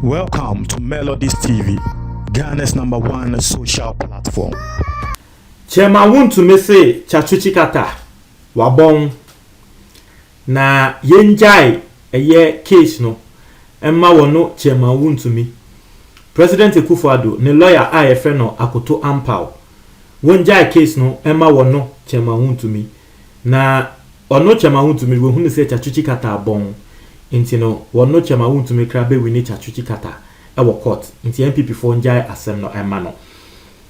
Welcome to Melodies TV, Ghana's #1 social platform. Chema wuntu mese chachuchi kata wabon na yenjai eye case no emma wono chema wuntu mi President Akufo-Addo ne lawyer IFN no Akoto Ampao wonjai case no emma wono chema wuntu mi na ono chema wuntu mi we hunu se chachuchi kata bon inti no wono chema wuntu mi krabe we ni chachuchi kata ewo court inti MPP for njai asem no emma no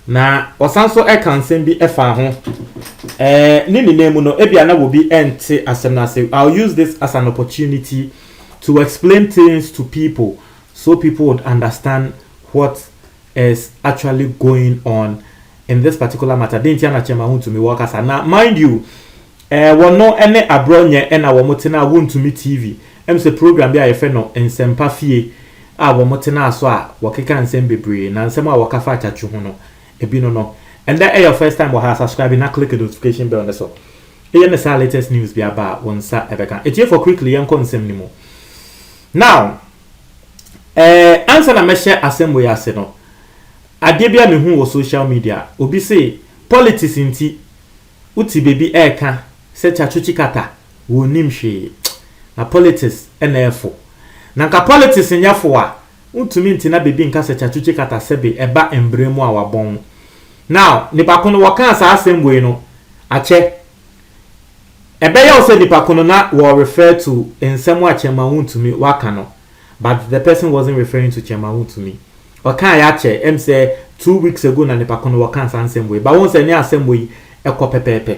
na osanso e kan sem bi efa ho nini name no ebia na wo bi ente asem na say I'll use this as an opportunity to explain things to people so people would understand what is actually going on in this particular matter. Didn't ya na chema hu to me work as na mind you wono ene abronye ena wo motena hu to me TV say program bi ayefe no ensempa fie a wo motena aso a wokeka nsem bebre na nsem a wokafa achachu ho no ebi no and that your first time we have subscribe na click the notification bell on the so e say latest news bi aba wonsa ebeka etie for quickly yan konsem ni mo now answer na meshe assembly ase no ade bia me hu wo social media obi say politics nti uti baby eka se chachuchi kata wo nim hwe na politics enefo na ka politics nyafo a untumi nti na baby nka se chachuchi kata sebe eba embremu a wabon now nipa kono waka asa assembly no ache ebe ya ose nipa kono na wo refer to ensemu a chema untumi waka no but the person wasn't referring to chema untumi waka ya che say 2 weeks ago na nipa kono waka asa assembly but won say ni assembly ekọ pepepe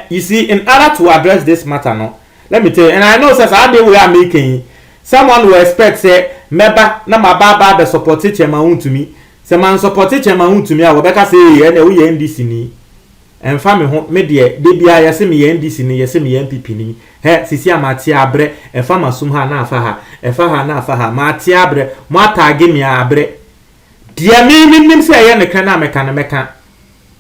you see in order to address this matter no let me tell you and I know says how they we are making someone will expect say meba na mababa be support chema untumi se man support chema untumi a wobeka say e na wo ye NDC ni emfa me ho me de bia ya se me ye NDC ni ye se me ye MPP ni he sisi amati abre emfa masum ha na afa ha efa ha na afa ha mati abre mo atage me abre dia me nim say ye ne kan na meka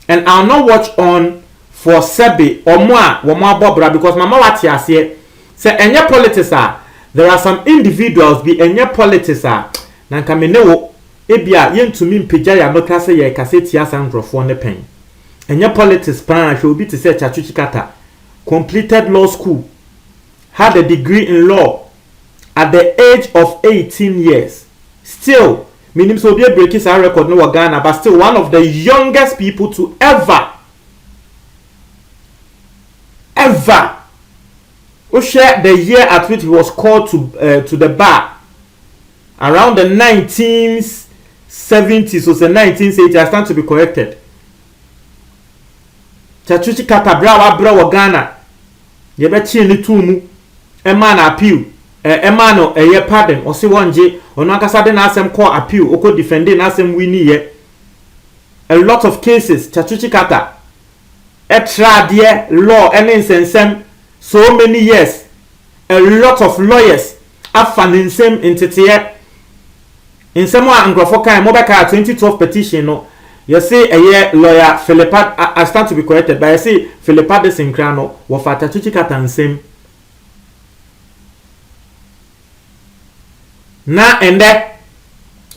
and I'll not watch on for sebe or more wo mo abobra because mama wati ase say enye politics there are some individuals be enye politics na nka me ne wo ebia yentumi mpagya ya no kase ye kaseti asankrofo ne pen enye politics pan hwe obi te say chachuchi kata completed law school had a degree in law at the age of 18 years still minim so be break his record no Ghana but still one of the youngest people to ever who shared the year at which he was called to the bar around the 1970s or the 1980s. I stand to be corrected. Chachuchi kata bra wa Ghana yebe chi ni tumu ema na appeal ema no eye pardon o se wonje ono akasa de na asem call appeal oko defend na asem wini ye a lot of cases chachuchi kata extra law and insensem so many years a lot of lawyers afan insem entity in some angrofo kan mo beka 2012 petition no you say a lawyer Philippa I stand to be corrected but I say Philippa de Sincrano wo fata chuchi kata nsem na and that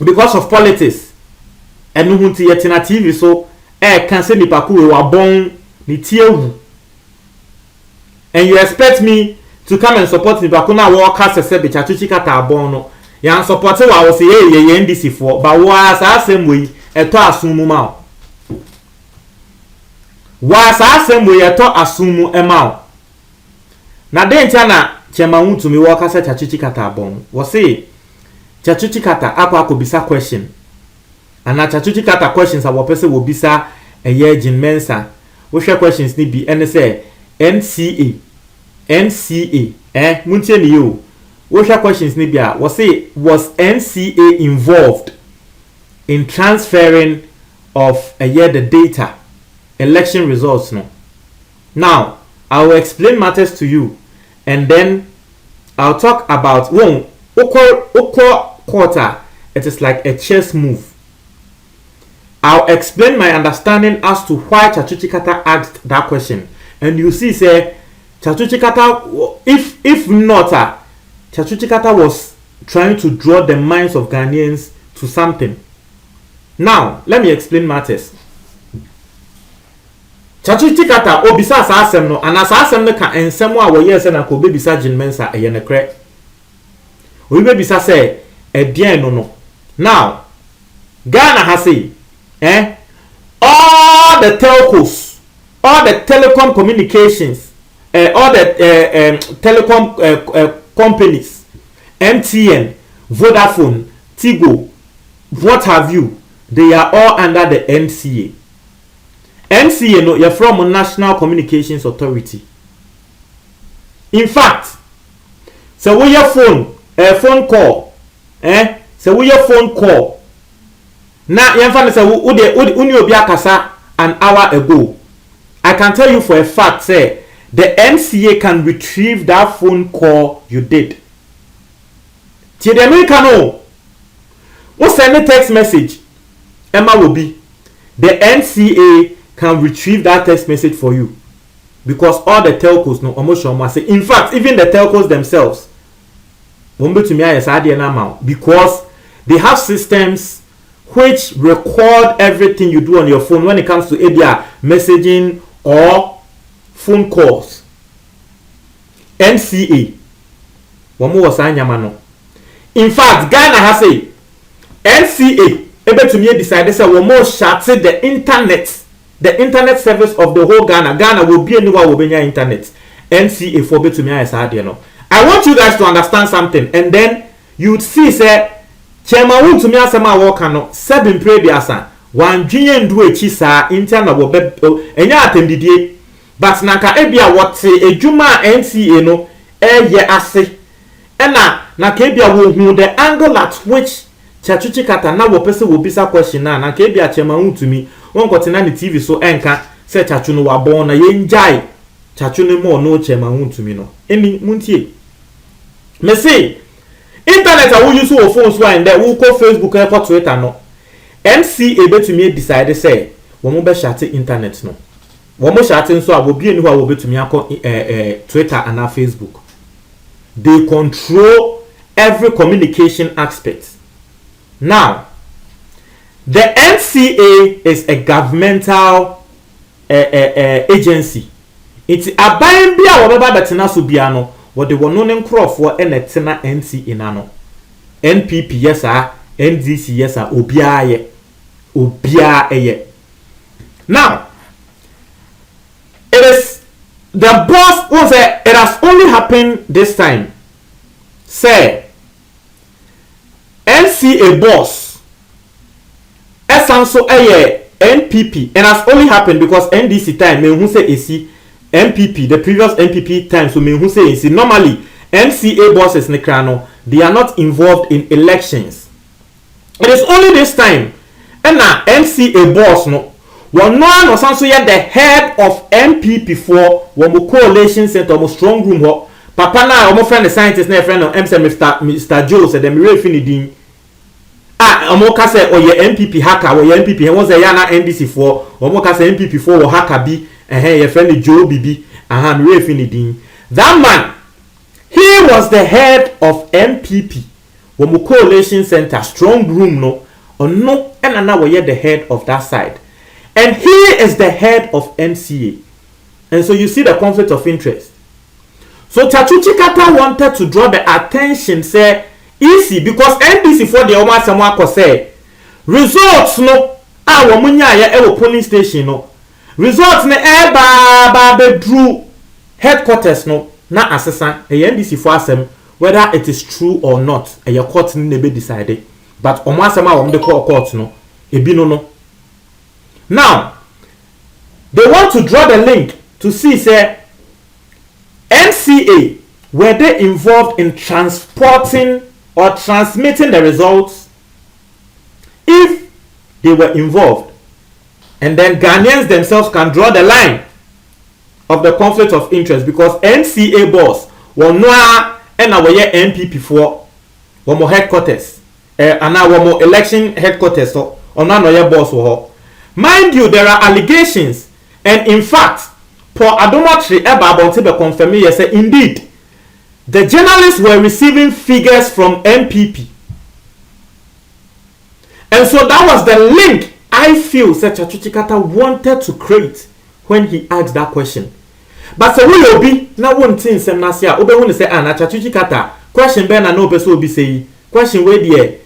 because of politics enu hunti yetina TV so kan se nipa ku we wa bon ni tiewu and you expect me to come and support nipa ku na wo ka se be chachuchi kata abon no ya support wa wo se ye NDC for but wa sa assembly eto asumu ma wa sa assembly eto asumu ema na dentia na chema untumi wo ka se chachuchi kata abon wo se chachuchi kata akobisa question and na chachuchi kata questions abo pese wo bisa eye Jin Mensa wo hwe questions ni bi ene say NCA muntie ni yo wo hwe questions ni bi a wo say was NCA involved in transferring of the data election results no now I will explain matters to you and then I'll talk about one quarter it is like a chess move. I'll explain my understanding as to why Chachuchi Kata asked that question and you see say Chachuchi Kata, if not, Chachuchi Kata was trying to draw the minds of Ghanaians to something. Now, let me explain matters. Chachuchi Kata, obisa sa asem no, and as asem no ka ensem a wo yes na ko bebisa jinmensa eye ne kre. We bebisa say edien no. Now, Ghana has say, all the telcos, all the telecom communications, all the telecom companies, MTN, Vodafone, Tigo, what have you, they are all under the NCA. NCA, no, you're from National Communications Authority. In fact, so we your phone call, so we your phone call. Now, you say uni obi akasa an hour ago. I can tell you for a fact, say the NCA can retrieve that phone call you did. To the American, what's send a text message? Emma will be. The NCA can retrieve that text message for you because all the telcos no almost say. In fact, even the telcos themselves won't be to me because they have systems which record everything you do on your phone when it comes to ABR messaging or phone calls. NCA. In fact, Ghana has a NCA able to me decide say we more shut the internet service of the whole Ghana. Ghana will be anywhere will be internet. NCA for to me as I want you guys to understand something, and then you would see say Chairman won to me asema wo no 7 prebiasa wan dwenye ndu echi saa internet wo enya atendidie but naka ebia wote ejuma NCA no eye ase na ka ebia wo hu the angle at which Chachuchi Kata na wo pese wo bisa question na ka ebia Chairman won to me won kotena ni TV so enka se Chachu no wabon na yenjai Chachu no mo no Chairman won to me no eni muntie me say internet I will use your phones and that will call Facebook and Twitter no. NCA betumi decide say we mo be share internet no. We mo share so I will be anywhere will betumi akọ Twitter and Facebook. They control every communication aspect. Now, the NCA is a governmental agency. It's aban bia wo beba betena so bia no. What they were known crop for NCA nano. NPP yes NDC yes Obia ye. Now it is the boss who say it has only happened this time. Say NCA boss Esanso NPP and has only happened because NDC time who say AC MPP, the previous MPP time, so me who say normally NCA bosses nekrano, they are not involved in elections. It is only this time, and now NCA boss no, one no also yet the head of MPP for one coalition center, one strong room ho. Papa na one friend the scientist, na friend of Mr. Joe said them really finidin. Omoka say oh ye MPP hacker, or ye MPP, and was a yana NDC for, omoka say MPP for or hacker be. Your friend Joe Bibi, that man, he was the head of MPP. Womu Coalition Center, strong room no, or no, and now we're the head of that side, and he is the head of NCA, and so you see the conflict of interest. So Chachuchi Kata wanted to draw the attention, say easy because NDC for the Oma Samwako say results no, womunya ya ewo polling station no. Results ne ba bedru headquarters no na assessant a NDC for asem whether it is true or not a your court ne be decided but omo asem a the court no ebi no. Now they want to draw the link to see say NCA were they involved in transporting or transmitting the results. If they were involved, and then Ghanaians themselves can draw the line of the conflict of interest because NCA boss will know and our MPP for one more headquarters and now one more election headquarters or none of your boss will. Mind you, there are allegations, and in fact, Paul Adomatri eba abonte be confirm ye say indeed the journalists were receiving figures from MPP. And so that was the link I feel that Chachuchi Kata wanted to create when he asked that question. But so we obi na won tin sem na se a obe hu ne say na Chachuchi Kata question be na no be so obi say question we there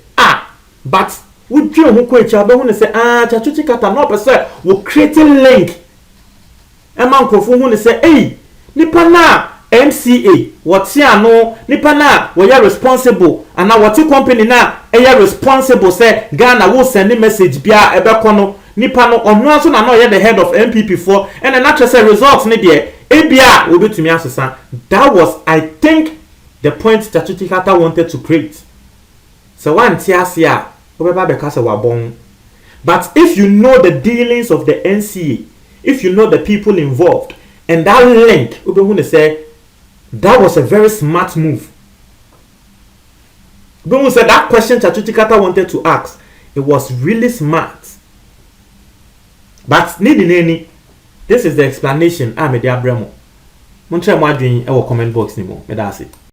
but we dream who ko echa obe hu ne say Chachuchi Kata no be say we creating link e man krofo hu ne say nipa na MCA what no nipa na we are responsible and na what company na responsible say Ghana will send a message bia ebekono nipa no ono so na no ye the head of MPP for and the natural say results ne there ebia will be to me asesa. That was, I think, the point Chachuchi Kata wanted to create. So one tiasia obeba be kasa wabon. But if you know the dealings of the NCA, if you know the people involved, and that link obe say that was a very smart move. When said that question Chachuchi Kata wanted to ask, it was really smart. But this is the explanation. I'm a Diabremo. Mon try more doing our comment box anymore.